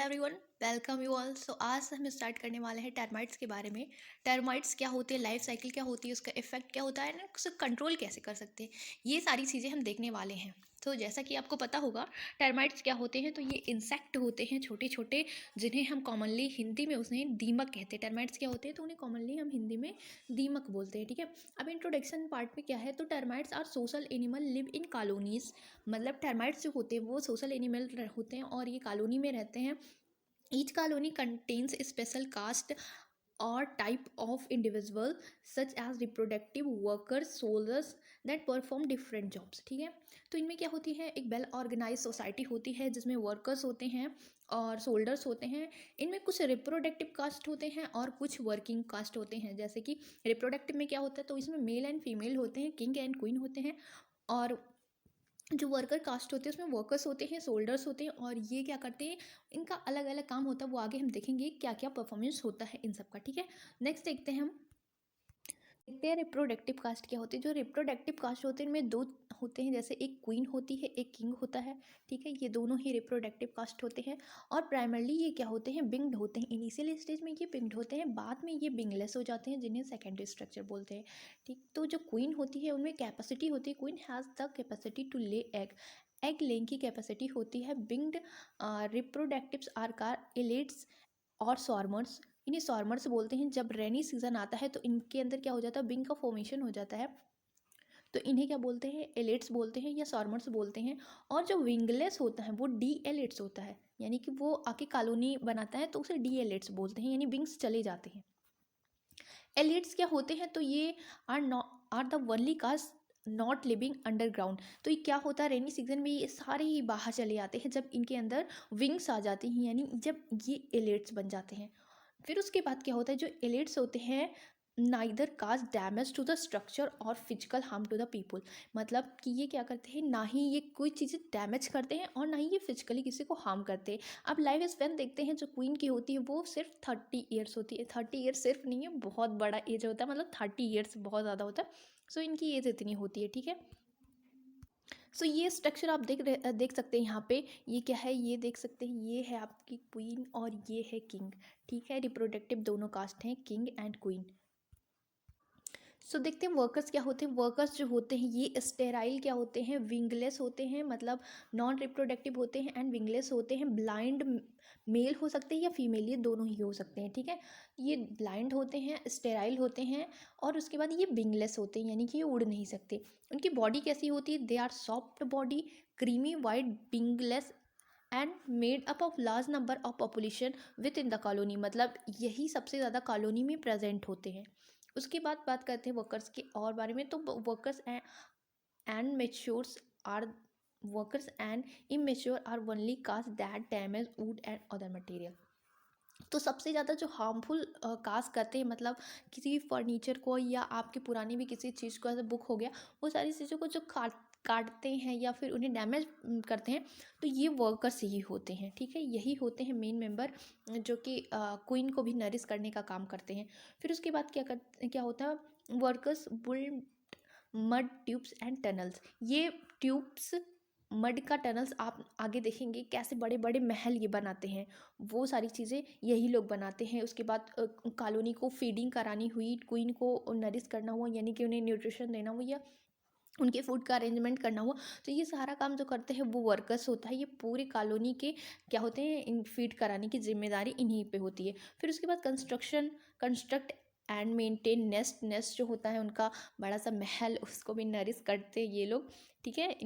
Everyone, welcome you all. So आज हम start करने वाले हैं टर्माइट्स के बारे में। टर्माइट्स क्या होते हैं, लाइफ साइकिल क्या होती है, उसका इफेक्ट क्या होता है ना, उसे कंट्रोल कैसे कर सकते हैं, ये सारी चीज़ें हम देखने वाले हैं। तो जैसा कि आपको पता होगा टर्माइट्स क्या होते हैं, तो ये इंसेक्ट होते हैं छोटे छोटे, जिन्हें हम कॉमनली हिंदी में उन्हें दीमक कहते हैं। टर्माइट्स क्या होते हैं, तो उन्हें कॉमनली हम हिंदी में दीमक बोलते हैं। ठीक है, अब इंट्रोडक्शन पार्ट में क्या है, तो termites are social animal live in colonies. मतलब टर्माइट्स जो होते हैं वो सोशल एनिमल होते हैं और ये कॉलोनी में रहते हैं। Each colony contains a special caste or type of individual such as reproductive workers, soldiers that perform different jobs। ठीक है, तो इनमें क्या होती है, एक वेल ऑर्गेनाइज सोसाइटी होती है जिसमें वर्कर्स होते हैं और सोल्डर्स होते हैं। इनमें कुछ रिप्रोडक्टिव कास्ट होते हैं और कुछ वर्किंग कास्ट होते हैं। जैसे कि रिप्रोडक्टिव में क्या होता है, तो इसमें मेल एंड फीमेल होते हैं, किंग एंड क्वीन होते हैं। और जो वर्कर कास्ट होते हैं उसमें वर्कर्स होते हैं, सोल्डर्स होते हैं, और ये क्या करते हैं, इनका अलग अलग काम होता है। वो आगे हम देखेंगे क्या क्या परफॉर्मेंस होता है इन सब का। ठीक है, नेक्स्ट देखते हैं हम, देखते हैं रिप्रोडक्टिव कास्ट क्या होती है। जो रिप्रोडक्टिव कास्ट होते हैं इनमें दो होते हैं, जैसे एक क्वीन होती है, एक किंग होता है। ठीक है, ये दोनों ही रिप्रोडक्टिव कास्ट होते हैं। और प्राइमरली ये क्या होते हैं, बिंग्ड होते हैं। इनिशियल स्टेज में ये बिंग्ड होते हैं, बाद में ये बिंगलेस हो जाते हैं, जिन्हें सेकेंडरी स्ट्रक्चर बोलते हैं। ठीक, तो जो क्वीन होती है उनमें कैपेसिटी होती है, queen has the capacity to lay egg. Egg laying की कैपेसिटी होती है। Winged reproductives are called alates और सॉर्मर्स। इन्हें सॉर्मर्स बोलते हैं। जब रेनी सीजन आता है तो इनके अंदर क्या हो जाता है, विंग का फॉर्मेशन हो जाता है, तो इन्हें क्या बोलते हैं, एलेट्स बोलते हैं या सॉर्मर्स बोलते हैं। और जो विंगलेस होता है वो डी एलेट्स होता है, यानी कि वो आके कॉलोनी बनाता है तो उसे डी एलेट्स बोलते हैं, यानी विंग्स चले जाते हैं। एलिट्स क्या होते हैं, तो ये are the only caste not living underground. तो ये क्या होता है, रेनी सीजन में ये सारे ही बाहर चले जाते हैं जब इनके अंदर विंग्स आ जाती हैं, यानी जब ये एलिट्स बन जाते हैं। फिर उसके बाद क्या होता है, जो एलिट्स होते हैं neither cause damage to the structure और physical harm to the people. मतलब कि ये क्या करते हैं, ना ही ये कोई चीज़ें डैमेज करते हैं और ना ही ये फिजिकली किसी को हार्म करते हैं। अब लाइफ स्पैन देखते हैं, जो क्वीन की होती है वो सिर्फ 30 ईयर्स होती है। 30 ईयर्स सिर्फ नहीं है, बहुत बड़ा एज होता है, मतलब 30 ईयर्स बहुत ज़्यादा होता है। सो इनकी एज इतनी होती है। ठीक है, सो ये स्ट्रक्चर आप देख सकते हैं यहाँ पे। ये क्या है, ये देख सकते हैं, ये है आपकी क्वीन और ये है किंग। ठीक है, रिप्रोडक्टिव दोनों कास्ट हैं, किंग एंड क्वीन। सो देखते हैं वर्कर्स क्या होते हैं। वर्कर्स जो होते हैं ये स्टेराइल क्या होते हैं, विंगलेस होते हैं, मतलब नॉन रिप्रोडक्टिव होते हैं एंड विंगलेस होते हैं। ब्लाइंड मेल हो सकते हैं या फीमेल, ये दोनों ही हो सकते हैं। ठीक है, ये ब्लाइंड होते हैं, स्टेराइल होते हैं, और उसके बाद ये विंगलेस होते हैं, यानी कि ये उड़ नहीं सकते। उनकी बॉडी कैसी होती है, they are soft body, creamy white, wingless and made up of large number of population within the colony. मतलब यही सबसे ज़्यादा कॉलोनी में प्रेजेंट होते हैं। उसके बाद बात करते हैं वर्कर्स के और बारे में। तो workers and matures are workers and immature are only caste that damage wood and other material. तो सबसे ज़्यादा जो हार्मफुल काज करते हैं, मतलब किसी फर्नीचर को या आपके पुरानी भी किसी चीज़ को, ऐसे बुक हो गया, वो सारी चीज़ों को जो काटते हैं या फिर उन्हें डैमेज करते हैं, तो ये वर्कर्स ही होते हैं। ठीक है, यही होते हैं मेन मेंबर, जो कि क्वीन को भी नरिश करने का काम करते हैं। फिर उसके बाद क्या होता है, workers built mud tubes and tunnels. ये ट्यूब्स, मड का टनल्स आप आगे देखेंगे कैसे बड़े बड़े महल ये बनाते हैं, वो सारी चीज़ें यही लोग बनाते हैं। उसके बाद कॉलोनी को फीडिंग करानी हुई, क्वीन को नरिश करना हुआ, यानी कि उन्हें न्यूट्रिशन देना हुआ या उनके फूड का अरेंजमेंट करना हुआ, तो ये सारा काम जो करते हैं वो वर्कर्स होता है। ये पूरी कॉलोनी के क्या होते हैं, इन फीड कराने की जिम्मेदारी इन्हीं पे होती है। फिर उसके बाद construct and maintain nest. Nest जो होता है उनका बड़ा सा महल, उसको भी नरिश करते हैं ये लोग। ठीक है,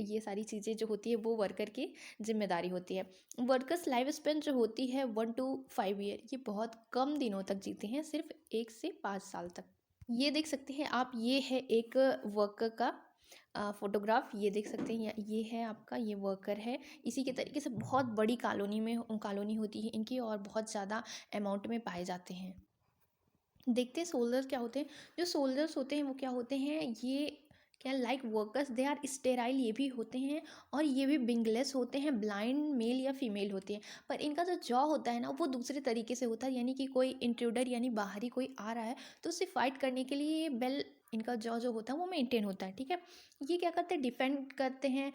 ये सारी चीज़ें जो होती है वो वर्कर की जिम्मेदारी होती है। वर्कर्स लाइफ स्पेन जो होती है 1 to 5 ईयर, ये बहुत कम दिनों तक जीते हैं, सिर्फ 1 से 5 साल तक। ये देख सकते हैं आप, ये है एक वर्कर का फोटोग्राफ, ये देख सकते हैं, ये है आपका, ये वर्कर है। इसी के तरीके से बहुत बड़ी कॉलोनी होती है इनकी, और बहुत ज़्यादा अमाउंट में पाए जाते हैं। देखते हैं सोल्जर्स क्या होते हैं। जो सोल्जर्स होते हैं वो क्या होते हैं, ये क्या like workers they are sterile, ये भी होते हैं और ये भी विंगलेस होते हैं, ब्लाइंड मेल या फीमेल होती हैं। पर इनका जो जॉ होता है ना वो दूसरे तरीके से होता है, यानी कि कोई इंट्रूडर यानी बाहरी कोई आ रहा है तो उससे फाइट करने के लिए ये बेल, इनका जॉ जो होता है वो मेंटेन होता है, ठीक है। ये क्या करते हैं, डिफेंड करते हैं।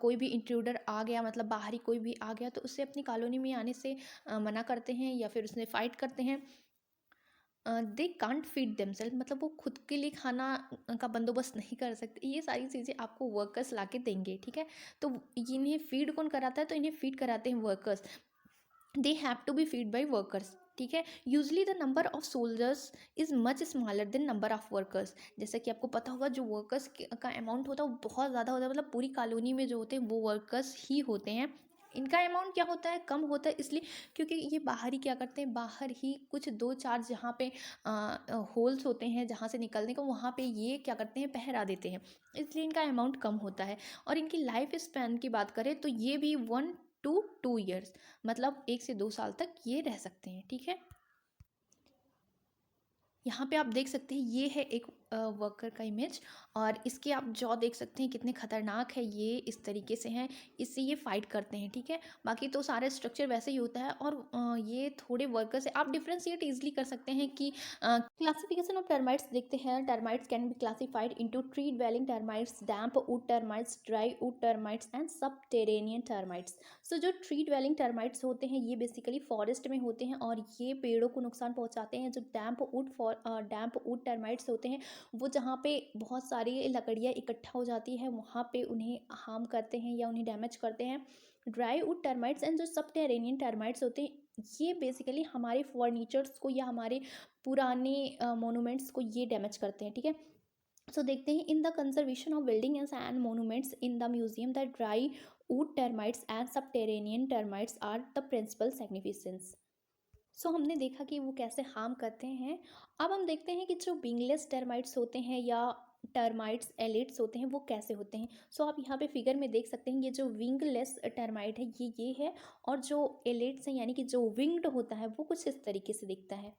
कोई भी इंट्रूडर आ गया, मतलब बाहरी कोई भी आ गया तो उससे अपनी कॉलोनी में आने से मना करते हैं या फिर उसने फाइट करते हैं। दे कांट फीड देमसेल्फ, मतलब वो खुद के लिए खाना का बंदोबस्त नहीं कर सकते। ये सारी चीज़ें आपको वर्कर्स ला के देंगे, ठीक है। तो इन्हें फीड कौन कराता है, तो इन्हें फीड कराते हैं workers. They have to be feed by workers, ठीक है। Usually the number of soldiers is much smaller than number of workers. जैसा कि आपको पता होगा जो वर्कर्स का अमाउंट होता है वो बहुत ज़्यादा होता है, मतलब पूरी कॉलोनी में जो होते हैं वो वर्कर्स ही होते हैं। इनका अमाउंट क्या होता है, कम होता है, इसलिए क्योंकि ये बाहर ही क्या करते हैं, बाहर ही कुछ दो चार जहाँ पे होल्स होते हैं जहाँ से निकलने का, वहाँ पे ये क्या करते हैं, पहरा देते हैं, इसलिए इनका अमाउंट कम होता है। और इनकी लाइफ स्पैन की बात करें तो ये भी 1 to 2 years, मतलब 1 से 2 साल तक ये रह सकते हैं, ठीक है। यहाँ पे आप देख सकते हैं ये है एक वर्कर का इमेज, और इसके आप जॉ देख सकते हैं कितने खतरनाक है, ये इस तरीके से हैं, इससे ये फाइट करते हैं, ठीक है। बाकी तो सारे स्ट्रक्चर वैसे ही होता है। और ये थोड़े वर्कर्स है, आप डिफ्रेंशिएट इजीली कर सकते हैं कि क्लासिफिकेशन ऑफ टर्माइट्स देखते हैं। Termites can be classified into tree dwelling termites, damp wood termites, dry wood termites and subterranean termites. So जो ट्री ड्वेलिंग टर्माइट्स होते हैं ये बेसिकली फॉरेस्ट में होते हैं और ये पेड़ों को नुकसान पहुंचाते हैं। जो डैम्प वुड टर्माइट्स होते हैं वो जहाँ पे बहुत सारी लकड़ियाँ इकट्ठा हो जाती है वहाँ पे उन्हें हार्म करते हैं या उन्हें डैमेज करते हैं। ड्राई वुड टर्माइट्स एंड जो सबटेरेनियन टर्माइट्स होते हैं ये बेसिकली हमारे फर्नीचर्स को या हमारे पुराने मोनूमेंट्स को ये डैमेज करते हैं, ठीक है। सो देखते हैं in the conservation of buildings and monuments in the museum the dry wood termites and subterranean termites are the principal significance. So हमने देखा कि वो कैसे हार्म करते हैं। अब हम देखते हैं कि जो विंगलेस टर्माइट्स होते हैं या टर्माइट्स एलिट्स होते हैं वो कैसे होते हैं। सो आप यहाँ पे फिगर में देख सकते हैं ये जो विंगलेस टर्माइट है ये है, और जो एलिट्स हैं यानी कि जो विंग्ड होता है वो कुछ इस तरीके से दिखता है।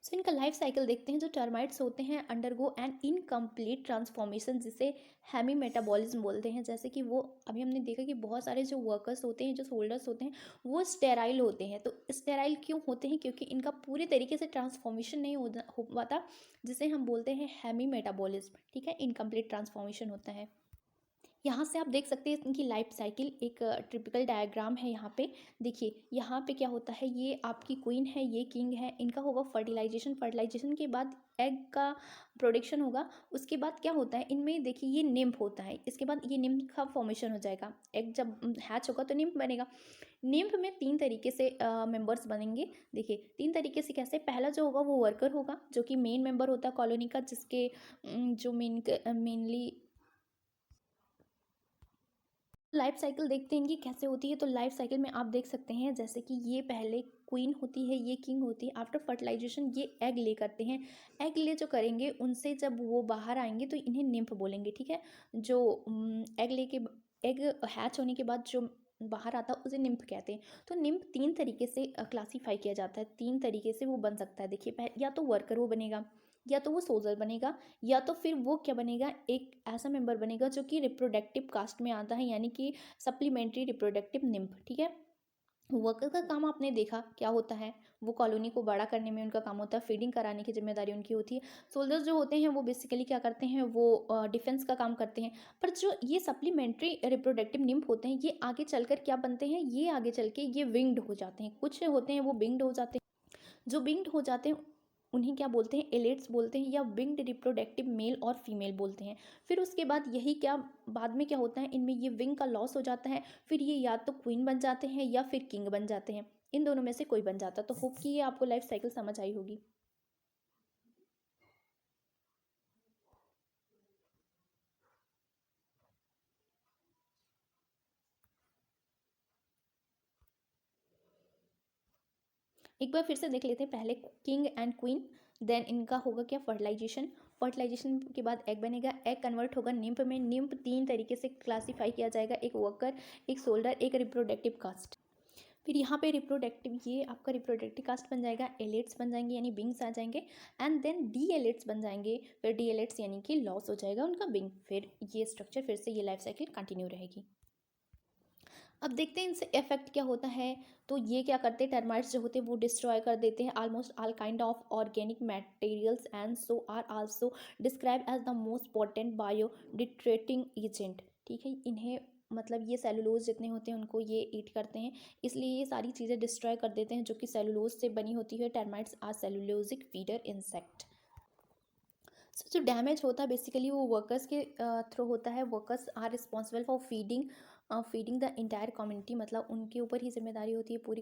सो इनका लाइफ साइकिल देखते हैं। जो टर्माइट्स होते हैं अंडरगो एन इनकम्प्लीट ट्रांसफॉर्मेशन जिसे हेमी मेटाबॉलिज्म बोलते हैं। जैसे कि वो अभी हमने देखा कि बहुत सारे जो वर्कर्स होते हैं, जो सोल्डर्स होते हैं वो स्टेराइल होते हैं। तो स्टेराइल क्यों होते हैं, क्योंकि इनका पूरे तरीके से ट्रांसफॉर्मेशन नहीं हो पाता, जिसे हम बोलते हैं हेमी मेटाबॉलिज्म, ठीक है। इनकम्प्लीट ट्रांसफॉर्मेशन होता है। यहाँ से आप देख सकते हैं इनकी लाइफ साइकिल, एक ट्रिपिकल डायग्राम है यहाँ पे। देखिए यहाँ पे क्या होता है, ये आपकी क्वीन है, ये किंग है, इनका होगा फर्टिलाइजेशन। फर्टिलाइजेशन के बाद एग का प्रोडक्शन होगा। उसके बाद क्या होता है इनमें, देखिए ये निम्फ होता है, इसके बाद ये निम्फ का फॉर्मेशन हो जाएगा। एग जब हैच होगा तो निम्फ बनेगा। निम्फ में 3 तरीके से मेंबर्स बनेंगे। देखिए 3 तरीके से कैसे, पहला जो होगा वो वर्कर होगा जो कि मेन मेंबर होता है कॉलोनी का, जिसके जो मेनली लाइफ साइकिल देखते हैं इनकी कैसे होती है। तो लाइफ साइकिल में आप देख सकते हैं जैसे कि ये पहले क्वीन होती है, ये किंग होती है। आफ्टर फर्टिलाइजेशन ये एग ले करते हैं। एग ले जो करेंगे उनसे जब वो बाहर आएंगे तो इन्हें निम्फ बोलेंगे, ठीक है। जो एग हैच होने के बाद जो बाहर आता है उसे निम्फ कहते हैं। तो निम्फ 3 तरीके से क्लासीफाई किया जाता है, 3 तरीके से वो बन सकता है। देखिए या तो वर्कर वो बनेगा, या तो वो सोल्जर बनेगा, या तो फिर वो क्या बनेगा, एक ऐसा मेंबर बनेगा जो कि रिप्रोडक्टिव कास्ट में आता है, यानी कि सप्लीमेंट्री रिप्रोडक्टिव निम्फ, ठीक है। वर्कर का काम आपने देखा क्या होता है, वो कॉलोनी को बड़ा करने में उनका काम होता है, फीडिंग कराने की जिम्मेदारी उनकी होती है। सोल्जर्स जो होते हैं वो बेसिकली क्या करते हैं, वो डिफेंस का काम करते हैं। पर जो ये सप्लीमेंट्री रिप्रोडक्टिव निम्फ होते हैं ये आगे चलकर क्या बनते हैं, ये आगे चल के ये विंग्ड हो जाते हैं। कुछ होते हैं वो विंग्ड हो जाते हैं, जो विंग्ड हो जाते हैं उन्हें क्या बोलते हैं, एलेट्स बोलते हैं, या विंग्ड रिप्रोडक्टिव मेल और फीमेल बोलते हैं। फिर उसके बाद यही क्या, बाद में क्या होता है इनमें ये विंग का लॉस हो जाता है, फिर ये या तो क्वीन बन जाते हैं या फिर किंग बन जाते हैं, इन दोनों में से कोई बन जाता है। तो होप कि ये आपको लाइफ साइकिल समझ आई होगी। एक बार फिर से देख लेते हैं, पहले किंग एंड क्वीन, देन इनका होगा क्या, फर्टिलाइजेशन। फर्टिलाइजेशन के बाद एग बनेगा, एग कन्वर्ट होगा निम्फ में। निम्फ 3 तरीके से क्लासीफाई किया जाएगा, एक वर्कर, एक सोल्डर, एक रिप्रोडक्टिव कास्ट। फिर यहाँ पे रिप्रोडक्टिव, ये आपका रिप्रोडक्टिव कास्ट बन जाएगा, एलेट्स बन जाएंगे यानी बिंग्स आ जाएंगे, एंड देन डी एलेट्स बन जाएंगे। फिर डी एलेट्स यानी कि लॉस हो जाएगा उनका बिंग। फिर ये स्ट्रक्चर फिर से ये लाइफ साइकिल कंटिन्यू रहेगी। अब देखते हैं इनसे इफेक्ट क्या होता है। तो ये क्या करते हैं, टर्माइट्स जो होते हैं वो डिस्ट्रॉय कर देते हैं almost all kind of organic materials and so are also describe as the most potent bio deteriorating agent. ठीक है, इन्हें मतलब ये सेलुलोज जितने होते हैं उनको ये ईट करते हैं, इसलिए ये सारी चीज़ें डिस्ट्रॉय कर देते हैं जो कि सेलुलोज से बनी होती है। Termites are cellulosic feeder insect. So जो डैमेज होता है बेसिकली वो वर्कर्स के थ्रू होता है। Workers are responsible for feeding the entire community, मतलब उनके ऊपर ही जिम्मेदारी होती है पूरी